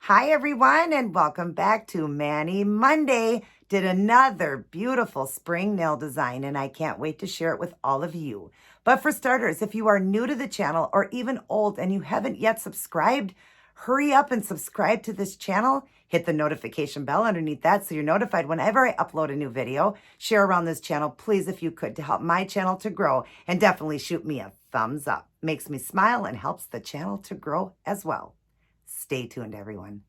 Hi, everyone, and welcome back to Manny Monday. Did another beautiful spring nail design, and I can't wait to share it with all of you. But for starters, if you are new to the channel or even old and you haven't yet subscribed, hurry up and subscribe to this channel. Hit the notification bell underneath that so you're notified whenever I upload a new video. Share around this channel, please, if you could, to help my channel to grow. And definitely shoot me a thumbs up. Makes me smile and helps the channel to grow as well. Stay tuned, everyone.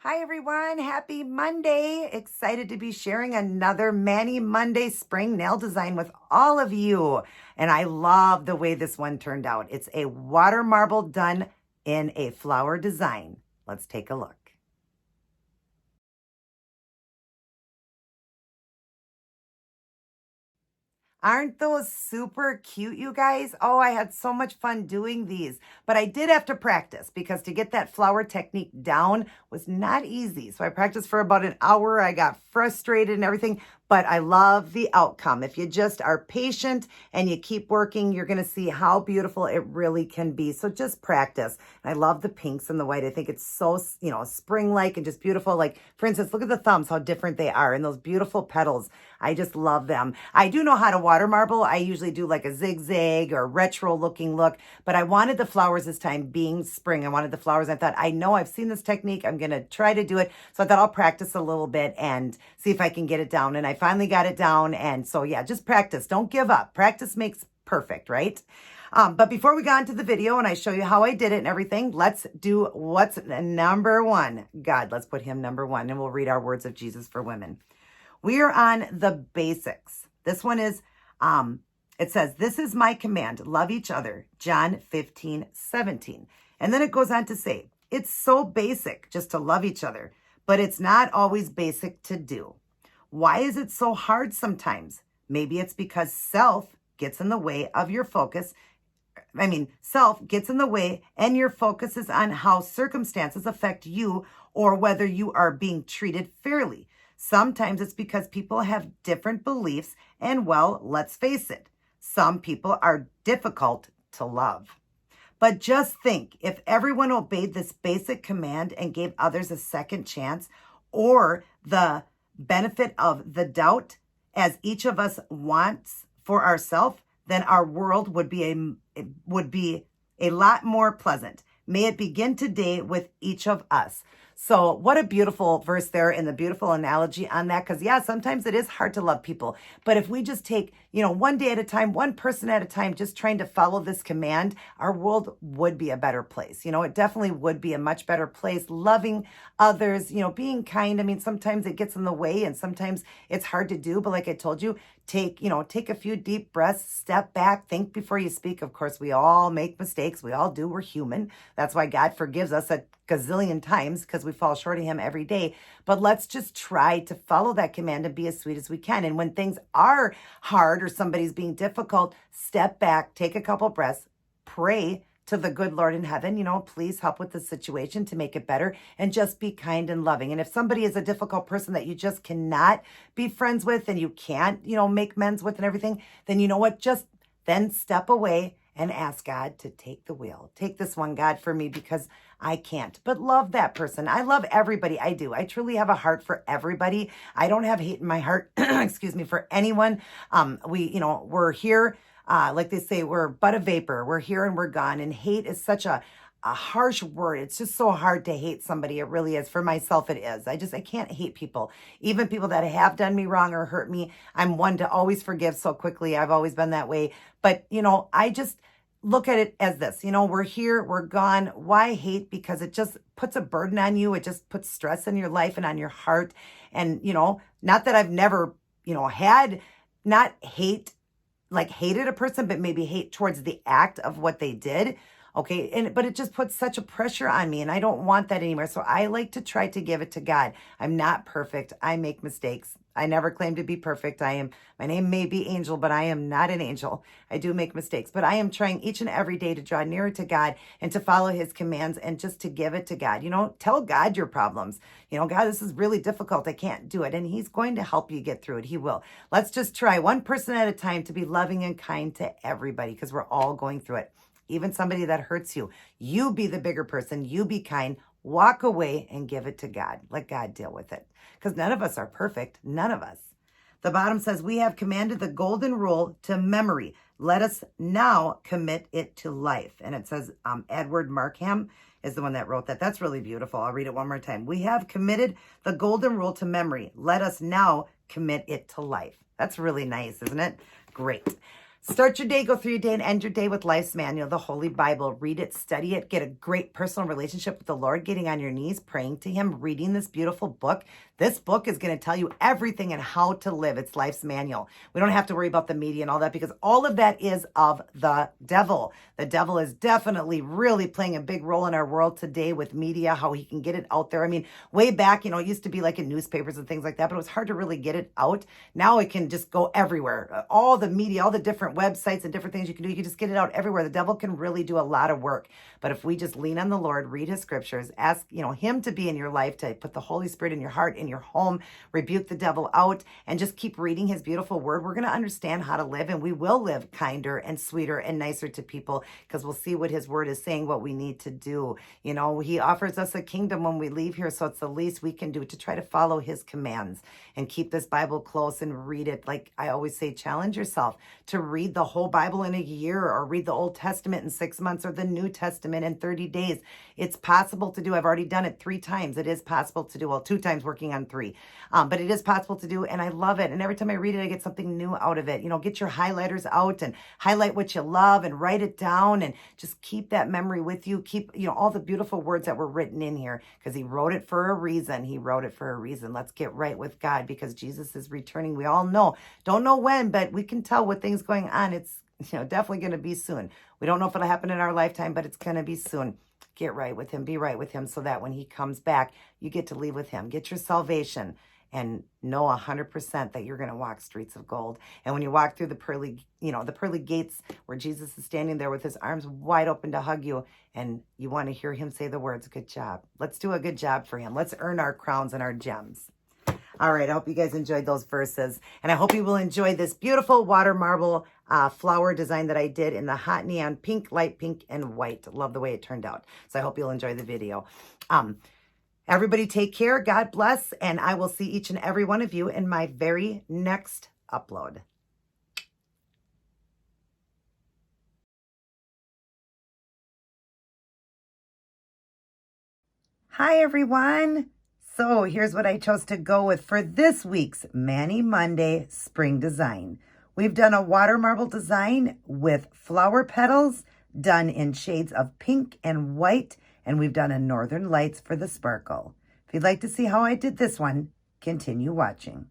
Hi, everyone. Happy Monday. Excited to be sharing another Manny Monday spring nail design with all of you. And I love the way this one turned out. It's a water marble done in a flower design. Let's take a look. Aren't those super cute, you guys? Oh, I had so much fun doing these, but I did have to practice because to get that flower technique down was not easy. So I practiced for about an hour. I got frustrated and everything, but I love the outcome. If you just are patient and you keep working, you're going to see how beautiful it really can be. So just practice. And I love the pinks and the white. I think it's so, spring-like and just beautiful. Like, for instance, look at the thumbs, how different they are, and those beautiful petals. I just love them. I do know how to water marble. I usually do like a zigzag or retro looking look, but I wanted the flowers this time being spring. I wanted the flowers. I thought, I know I've seen this technique. I'm going to try to do it. So I thought I'll practice a little bit and see if I can get it down. And I finally got it down. And so, yeah, just practice. Don't give up. Practice makes perfect, right? But before we go on to the video and I show you how I did it and everything, let's do what's number one. God, let's put him number one, and we'll read our words of Jesus for women. We are on the basics. This one is, it says, this is my command, love each other, John 15:17. And then it goes on to say, it's so basic just to love each other, but it's not always basic to do. Why is it so hard sometimes? Maybe it's because self gets in the way of your focus. Self gets in the way and your focus is on how circumstances affect you or whether you are being treated fairly. Sometimes it's because people have different beliefs and, well, let's face it, some people are difficult to love. But just think, if everyone obeyed this basic command and gave others a second chance or the benefit of the doubt as each of us wants for ourselves, then our world would be a lot more pleasant. May it begin today with each of us. So what a beautiful verse there and the beautiful analogy on that. Because, yeah, sometimes it is hard to love people. But if we just take, one day at a time, one person at a time, just trying to follow this command, our world would be a better place. It definitely would be a much better place. Loving others, being kind. Sometimes it gets in the way and sometimes it's hard to do. But like I told you, take a few deep breaths, step back, think before you speak. Of course, we all make mistakes. We all do. We're human. That's why God forgives us a gazillion times, because we fall short of him every day. But let's just try to follow that command and be as sweet as we can. And when things are hard or somebody's being difficult, step back, take a couple breaths, pray to the good Lord in heaven, please help with the situation to make it better, and just be kind and loving. And if somebody is a difficult person that you just cannot be friends with and you can't, make amends with and everything, then you know what? Just then step away and ask God to take the wheel. Take this one, God, for me, because I can't. But love that person. I love everybody. I do. I truly have a heart for everybody. I don't have hate in my heart, for anyone. We're here. Like they say, we're but a vapor. We're here and we're gone. And hate is such a harsh word. It's just so hard to hate somebody. It really is. For myself, it is. I can't hate people. Even people that have done me wrong or hurt me. I'm one to always forgive so quickly. I've always been that way. But, I just look at it as this, we're here, we're gone. Why hate? Because it just puts a burden on you. It just puts stress in your life and on your heart. And, not that I've never, had not hate, like hated a person, but maybe hate towards the act of what they did. Okay. But it just puts such a pressure on me and I don't want that anymore. So I like to try to give it to God. I'm not perfect. I make mistakes. I never claim to be perfect. My name may be Angel, but I am not an angel. I do make mistakes, but I am trying each and every day to draw nearer to God and to follow his commands and just to give it to God. Tell God your problems. God, this is really difficult. I can't do it. And he's going to help you get through it. He will. Let's just try one person at a time to be loving and kind to everybody because we're all going through it. Even somebody that hurts you. You be the bigger person. You be kind. Walk away and give it to God. Let God deal with it. Because none of us are perfect. None of us. The bottom says, we have commanded the golden rule to memory. Let us now commit it to life. And it says Edward Markham is the one that wrote that. That's really beautiful. I'll read it one more time. We have committed the golden rule to memory. Let us now commit it to life. That's really nice, isn't it? Great. Start your day, go through your day, and end your day with Life's Manual, the Holy Bible. Read it, study it, get a great personal relationship with the Lord, getting on your knees, praying to him, reading this beautiful book. This book is going to tell you everything and how to live. It's Life's Manual. We don't have to worry about the media and all that because all of that is of the devil. The devil is definitely really playing a big role in our world today with media, how he can get it out there. I mean, way back, it used to be like in newspapers and things like that, but it was hard to really get it out. Now it can just go everywhere. All the media, all the different websites and different things you can do, you can just get it out everywhere. The devil can really do a lot of work. But if we just lean on the Lord, read his scriptures, ask, him to be in your life, to put the Holy Spirit in your heart, in your home, rebuke the devil out, and just keep reading his beautiful word, we're going to understand how to live, and we will live kinder and sweeter and nicer to people because we'll see what his word is saying, what we need to do. He offers us a kingdom when we leave here, so it's the least we can do to try to follow his commands and keep this Bible close and read it. Like I always say, challenge yourself to read the whole Bible in a year or read the Old Testament in 6 months or the New Testament in 30 days. It's possible to do. I've already done it 3 times. It is possible to do. Well, 2 times working on 3. But it is possible to do, and I love it. And every time I read it, I get something new out of it. Get your highlighters out and highlight what you love and write it down and just keep that memory with you. Keep, all the beautiful words that were written in here because he wrote it for a reason. He wrote it for a reason. Let's get right with God because Jesus is returning. We all know. Don't know when, but we can tell what things going on. It's, definitely going to be soon. We don't know if it'll happen in our lifetime, but it's going to be soon. Get right with him. Be right with him so that when he comes back, you get to leave with him. Get your salvation. And know 100% that you're going to walk streets of gold. And when you walk through the pearly gates where Jesus is standing there with his arms wide open to hug you, and you want to hear him say the words, good job. Let's do a good job for him. Let's earn our crowns and our gems. All right, I hope you guys enjoyed those verses. And I hope you will enjoy this beautiful water marble flower design that I did in the hot neon pink, light pink, and white. Love the way it turned out. So I hope you'll enjoy the video. Everybody take care. God bless. And I will see each and every one of you in my very next upload. Hi, everyone. So here's what I chose to go with for this week's Manny Monday Spring Design. We've done a water marble design with flower petals done in shades of pink and white. And we've done a Northern Lights for the sparkle. If you'd like to see how I did this one, continue watching.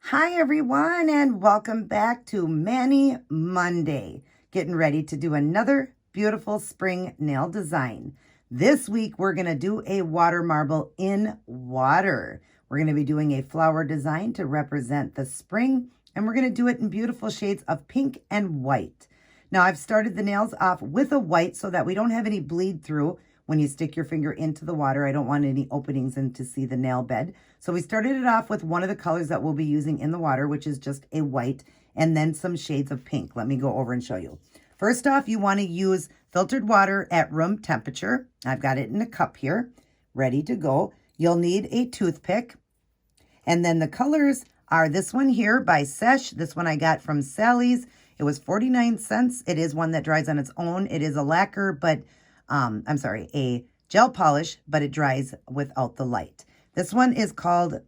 Hi, everyone, and welcome back to Manny Monday. Getting ready to do another beautiful spring nail design. This week, we're going to do a water marble in water. We're going to be doing a flower design to represent the spring, and we're going to do it in beautiful shades of pink and white. Now, I've started the nails off with a white so that we don't have any bleed through when you stick your finger into the water. I don't want any openings in to see the nail bed. So we started it off with one of the colors that we'll be using in the water, which is just a white, and then some shades of pink. Let me go over and show you. First off, you want to use filtered water at room temperature. I've got it in a cup here, ready to go. You'll need a toothpick. And then the colors are this one here by Seche. This one I got from Sally's. It was 49 cents. It is one that dries on its own. It is a lacquer, but, a gel polish, but it dries without the light. This one is called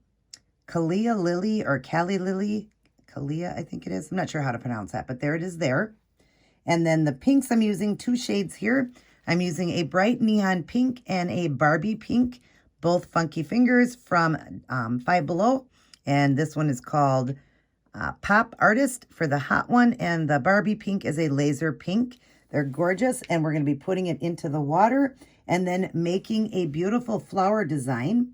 Calia Lilly or Calia Lilly. Calia, I think it is. I'm not sure how to pronounce that, but there it is there. And then the pinks, I'm using 2 shades here. I'm using a bright neon pink and a Barbie pink, both funky fingers from Five Below. And this one is called Pop Artist for the hot one, and the Barbie pink is a Lazer pink. They're gorgeous, and we're going to be putting it into the water and then making a beautiful flower design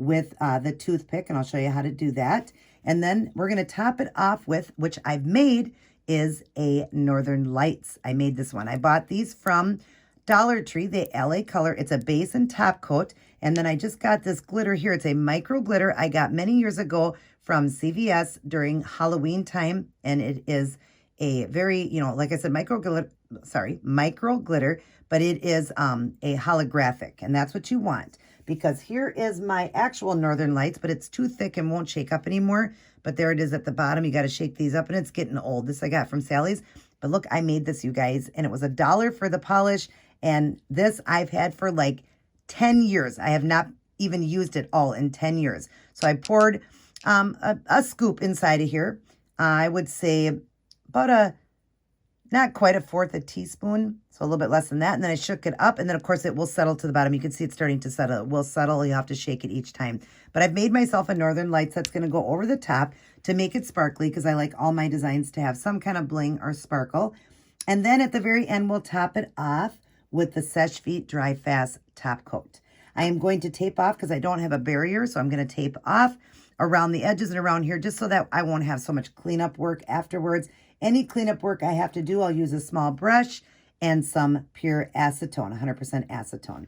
with the toothpick, and I'll show you how to do that. And then we're going to top it off with, which I've made, is a Northern Lights. I made this one. I bought these from Dollar Tree, the LA Color. It's a base and top coat. And then I just got this glitter here. It's a micro glitter I got many years ago from CVS during Halloween time. And it is a very, you know, like I said, micro glitter, but it is a holographic. And that's what you want, because here is my actual Northern Lights, but it's too thick and won't shake up anymore. But there it is at the bottom. You got to shake these up, and it's getting old. This I got from Sally's. But look, I made this, you guys, and it was $1 for the polish. And this I've had for like 10 years. I have not even used it all in 10 years. So I poured a scoop inside of here. I would say about not quite a fourth a teaspoon, so a little bit less than that. And then I shook it up, and then of course it will settle to the bottom. You can see it's starting to settle. It will settle. You have to shake it each time. But I've made myself a Northern Lights that's going to go over the top to make it sparkly, because I like all my designs to have some kind of bling or sparkle. And then at the very end, we'll top it off with the Seche Feet Dry Fast top coat. I am going to tape off because I don't have a barrier, so I'm going to tape off around the edges and around here just so that I won't have so much cleanup work afterwards. Any cleanup work I have to do, I'll use a small brush and some pure acetone, 100% acetone.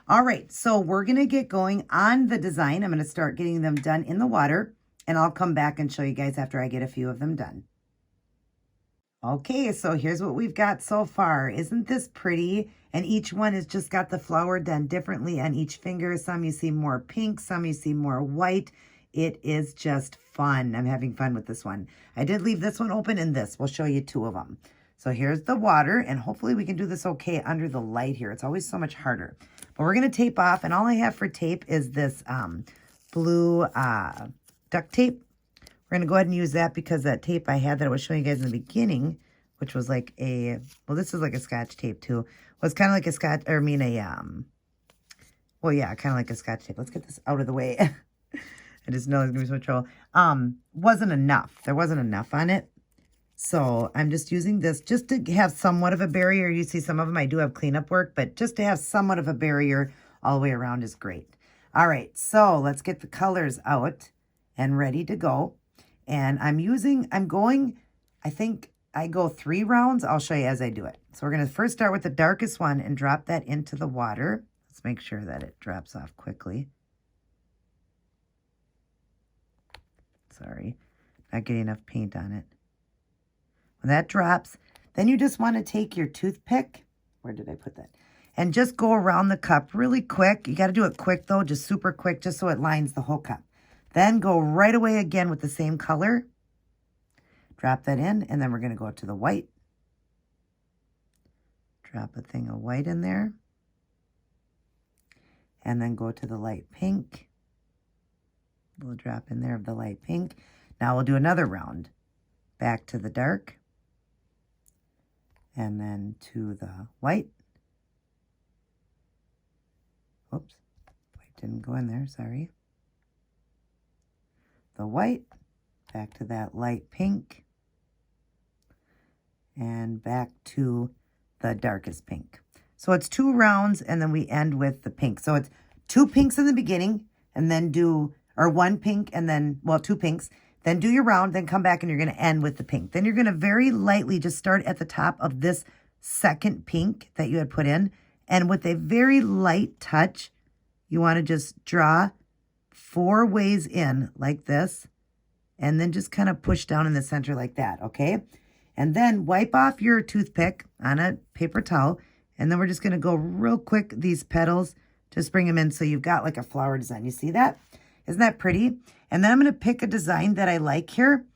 All right, so we're going to get going on the design. I'm going to start getting them done in the water, and I'll come back and show you guys after I get a few of them done. Okay, so here's what we've got so far. Isn't this pretty? And each one has just got the flower done differently on each finger. Some you see more pink, some you see more white. It is just fun. I'm having fun with this one. I did leave this one open, and this. We'll show you two of them. So here's the water, and hopefully we can do this okay under the light here. It's always so much harder. But we're going to tape off, and all I have for tape is this blue duct tape. We're going to go ahead and use that because that tape I had that I was showing you guys in the beginning, which was like a, well, this is like a Scotch tape too, was kind of like a Scotch, or I mean well, yeah, kind of like a Scotch tape. Let's get this out of the way. I just know it's going to be so much trouble. Wasn't enough. There wasn't enough on it. So I'm just using this just to have somewhat of a barrier. You see some of them I do have cleanup work, but just to have somewhat of a barrier all the way around is great. All right, so let's get the colors out and ready to go. And I think I go 3 rounds. I'll show you as I do it. So we're going to first start with the darkest one and drop that into the water. Let's make sure that it drops off quickly. Sorry, not getting enough paint on it. When that drops, then you just want to take your toothpick. Where did I put that? And just go around the cup really quick. You got to do it quick though, just super quick, just so it lines the whole cup. Then go right away again with the same color. Drop that in, and then we're going to go to the white. Drop a thing of white in there. And then go to the light pink. We'll drop in there of the light pink. Now we'll do another round. Back to the dark. And then to the white. Oops. White didn't go in there, sorry. The white. Back to that light pink. And back to the darkest pink. So it's 2 rounds, and then we end with the pink. So it's 2 pinks in the beginning, and then do, or 1 pink, and then, well, 2 pinks. Then do your round, then come back, and you're going to end with the pink. Then you're going to very lightly just start at the top of this second pink that you had put in. And with a very light touch, you want to just draw 4 ways in like this. And then just kind of push down in the center like that, okay? And then wipe off your toothpick on a paper towel. And then we're just going to go real quick, these petals, just bring them in so you've got like a flower design. You see that? Isn't that pretty? And then I'm going to pick a design that I like here.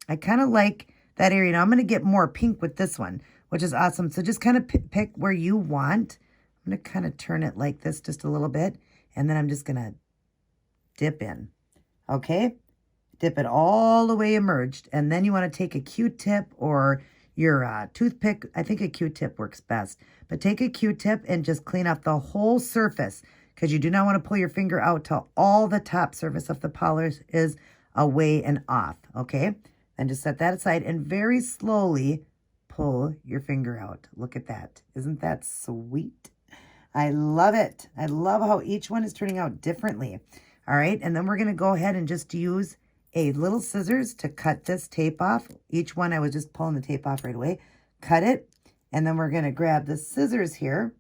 I kind of like that area. Now I'm going to get more pink with this one, which is awesome. So just kind of pick where you want. I'm going to kind of turn it like this just a little bit. And then I'm just going to dip in. Okay? Dip it all the way emerged. And then you want to take a Q-tip or your toothpick. I think a Q-tip works best. But take a Q-tip and just clean up the whole surface, because you do not want to pull your finger out till all the top surface of the polish is away and off, okay? Then just set that aside and very slowly pull your finger out. Look at that. Isn't that sweet? I love it. I love how each one is turning out differently. All right, and then we're going to go ahead and just use a little scissors to cut this tape off. Each one I was just pulling the tape off right away. Cut it, and then we're going to grab the scissors here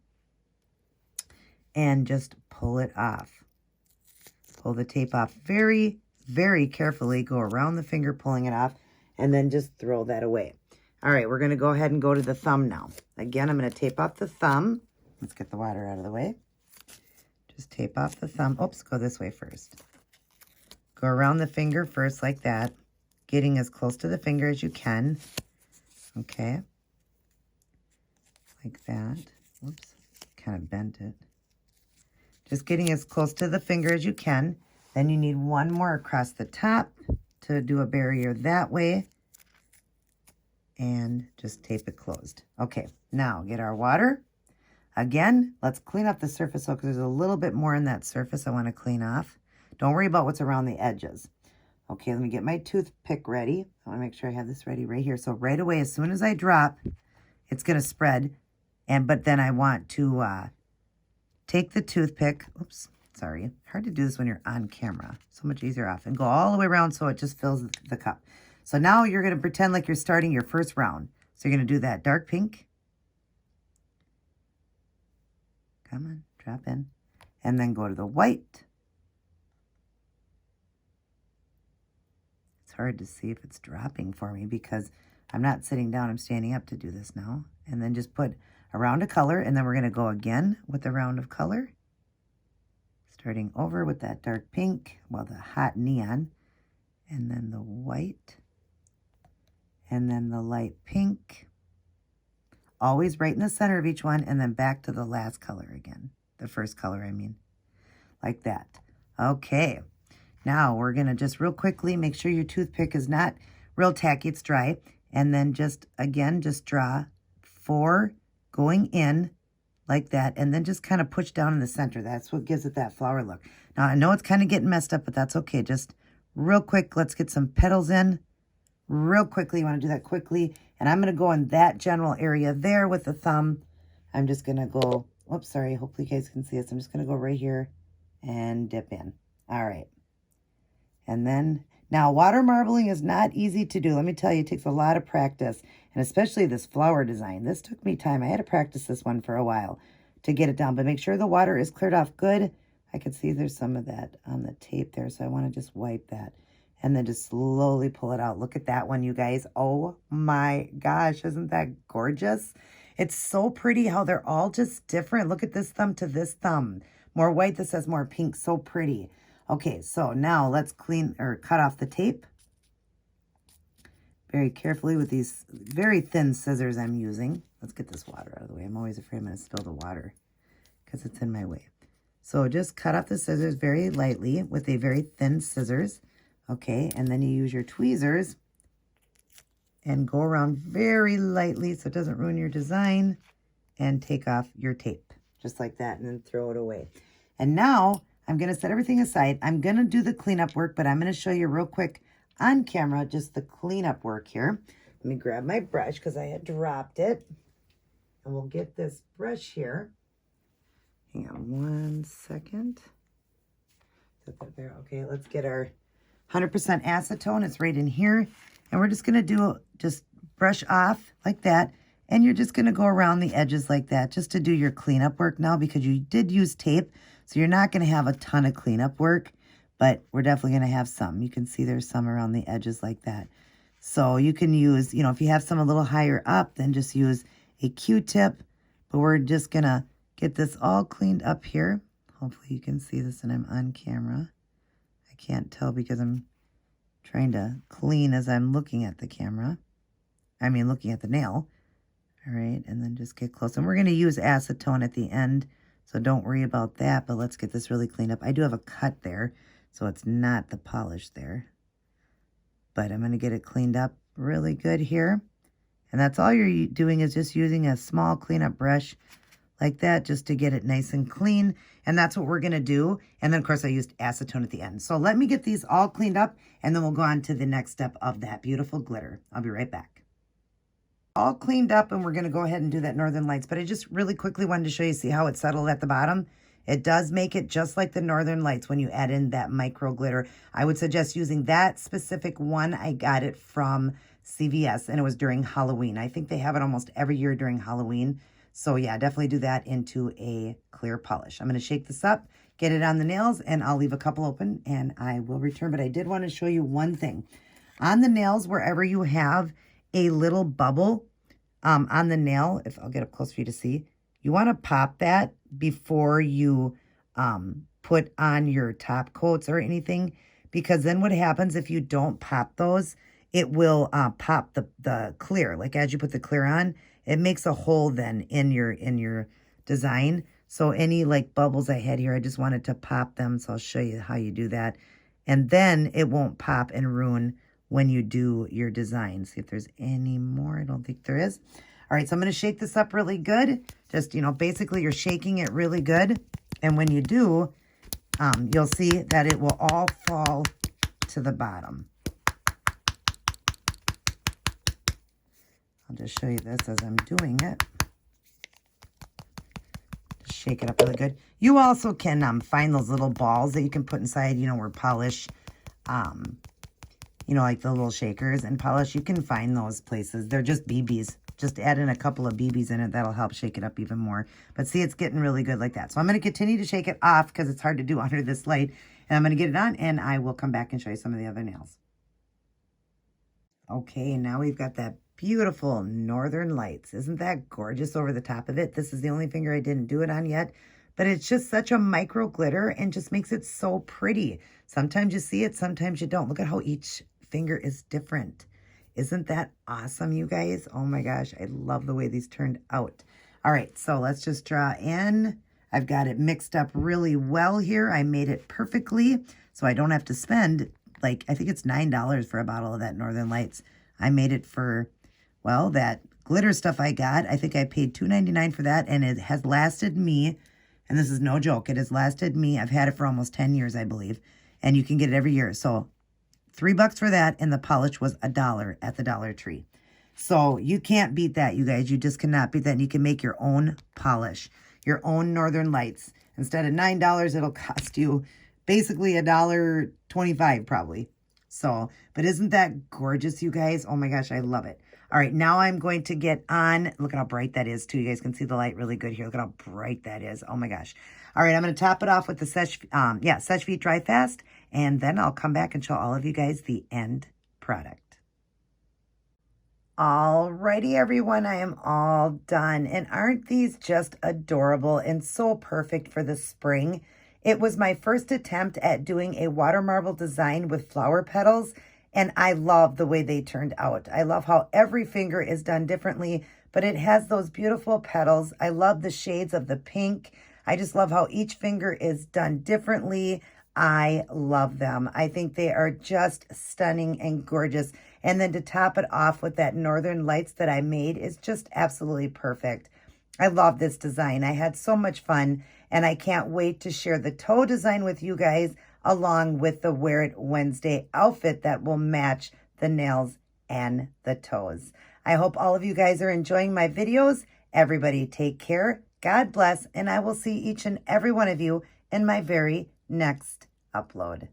and just pull it off. Pull the tape off very, very carefully. Go around the finger pulling it off, and then just throw that away. All right, we're going to go ahead and go to the thumb now. Again, I'm going to tape off the thumb. Let's get the water out of the way. Just tape off the thumb. Oops, go this way first. Go around the finger first like that, getting as close to the finger as you can. Okay. Like that. Whoops, kind of bent it. Just getting as close to the finger as you can. Then you need one more across the top to do a barrier that way. And just tape it closed. Okay, now get our water. Again, let's clean up the surface because there's a little bit more in that surface I want to clean off. Don't worry about what's around the edges. Okay, let me get my toothpick ready. I want to make sure I have this ready right here. So right away, as soon as I drop, it's going to spread. But then I want to take the toothpick. Oops, sorry. Hard to do this when you're on camera. So much easier off. And go all the way around so it just fills the cup. So now you're going to pretend like you're starting your first round. So you're going to do that dark pink. Come on, drop in. And then go to the white. It's hard to see if it's dropping for me because I'm not sitting down. I'm standing up to do this now. And then just put a round of color. And then we're going to go again with a round of color. Starting over with that dark pink. Well, the hot neon. And then the white. And then the light pink. Always right in the center of each one, and then back to the last color again. The first color, I mean. Like that. Okay. Now, we're going to just real quickly make sure your toothpick is not real tacky. It's dry. And then just, again, just draw 4 going in like that. And then just kind of push down in the center. That's what gives it that flower look. Now, I know it's kind of getting messed up, but that's okay. Just real quick, let's get some petals in. Real quickly, you want to do that quickly. And I'm going to go in that general area there with the thumb. I'm just going to go, whoops, sorry. Hopefully you guys can see this. I'm just going to go right here and dip in. All right. And then, now water marbling is not easy to do. Let me tell you, it takes a lot of practice. And especially this flower design. This took me time. I had to practice this one for a while to get it down. But make sure the water is cleared off good. I can see there's some of that on the tape there. So I want to just wipe that. And then just slowly pull it out. Look at that one, you guys. Oh my gosh, isn't that gorgeous? It's so pretty how they're all just different. Look at this thumb to this thumb. More white, this has more pink. So pretty. Okay, so now let's clean or cut off the tape. Very carefully with these very thin scissors I'm using. Let's get this water out of the way. I'm always afraid I'm going to spill the water because it's in my way. So just cut off the scissors very lightly with a very thin scissors. Okay, and then you use your tweezers and go around very lightly so it doesn't ruin your design and take off your tape just like that and then throw it away. And now I'm going to set everything aside. I'm going to do the cleanup work, but I'm going to show you real quick on camera just the cleanup work here. Let me grab my brush because I had dropped it. And we'll get this brush here. Hang on 1 second. Set that there. Okay, let's get our 100% acetone. It's right in here. And we're just going to just brush off like that. And you're just going to go around the edges like that just to do your cleanup work now because you did use tape. So you're not going to have a ton of cleanup work, but we're definitely going to have some. You can see there's some around the edges like that. So you can use, if you have some a little higher up, then just use a Q-tip. But we're just going to get this all cleaned up here. Hopefully you can see this and I'm on camera. I can't tell because I'm trying to clean as I'm looking at the camera. I mean, looking at the nail. All right, and then just get close. And we're going to use acetone at the end, so don't worry about that. But let's get this really cleaned up. I do have a cut there, so it's not the polish there. But I'm going to get it cleaned up really good here. And that's all you're doing is just using a small cleanup brush like that just to get it nice and clean. And that's what we're going to do. And then, of course, I used acetone at the end. So let me get these all cleaned up, and then we'll go on to the next step of that beautiful glitter. I'll be right back. All cleaned up, and we're going to go ahead and do that Northern Lights. But I just really quickly wanted to show you, see how it settled at the bottom? It does make it just like the Northern Lights when you add in that micro glitter. I would suggest using that specific one. I got it from CVS, and it was during Halloween. I think they have it almost every year during Halloween. So yeah, definitely do that into a clear polish. I'm going to shake this up, get it on the nails, and I'll leave a couple open, and I will return. But I did want to show you one thing. On the nails, wherever you have a little bubble on the nail, if I'll get up close for you to see, you want to pop that before you put on your top coats or anything, because then what happens if you don't pop those, it will pop the clear. Like as you put the clear on, it makes a hole then in your design. So any like bubbles I had here, I just wanted to pop them. So I'll show you how you do that. And then it won't pop and ruin when you do your design. See if there's any more. I don't think there is. All right, so I'm going to shake this up really good. Just, basically you're shaking it really good. And when you do, you'll see that it will all fall to the bottom. I'll just show you this as I'm doing it. Just shake it up really good. You also can find those little balls that you can put inside, where polish, like the little shakers and polish. You can find those places. They're just BBs. Just add in a couple of BBs in it. That'll help shake it up even more. But see, it's getting really good like that. So I'm going to continue to shake it off because it's hard to do under this light. And I'm going to get it on, and I will come back and show you some of the other nails. Okay, now we've got that beautiful Northern Lights. Isn't that gorgeous over the top of it? This is the only finger I didn't do it on yet. But it's just such a micro glitter and just makes it so pretty. Sometimes you see it, sometimes you don't. Look at how each finger is different. Isn't that awesome, you guys? Oh my gosh, I love the way these turned out. All right, so let's just draw in. I've got it mixed up really well here. I made it perfectly, so I don't have to spend, I think it's $9 for a bottle of that Northern Lights. I made it for, well, that glitter stuff I got. I think I paid $2.99 for that, and it has lasted me, and this is no joke, it has lasted me. I've had it for almost 10 years, I believe, and you can get it every year. So $3 for that, and the polish was $1 at the Dollar Tree. So you can't beat that, you guys. You just cannot beat that. And you can make your own polish, your own Northern Lights. Instead of $9, it'll cost you basically $1.25 probably. So, but isn't that gorgeous, you guys? Oh my gosh, I love it. All right, now I'm going to get on. Look at how bright that is too. You guys can see the light really good here. Look at how bright that is. Oh my gosh. All right, I'm going to top it off with the Seche Vite Dry Fast, and then I'll come back and show all of you guys the end product. Alrighty, everyone, I am all done. And aren't these just adorable and so perfect for the spring? It was my first attempt at doing a water marble design with flower petals, and I love the way they turned out. I love how every finger is done differently, but it has those beautiful petals. I love the shades of the pink. I just love how each finger is done differently. I love them. I think they are just stunning and gorgeous. And then to top it off with that Northern Lights that I made is just absolutely perfect. I love this design. I had so much fun, and I can't wait to share the toe design with you guys along with the Wear It Wednesday outfit that will match the nails and the toes. I hope all of you guys are enjoying my videos. Everybody take care. God bless, and I will see each and every one of you in my very next upload.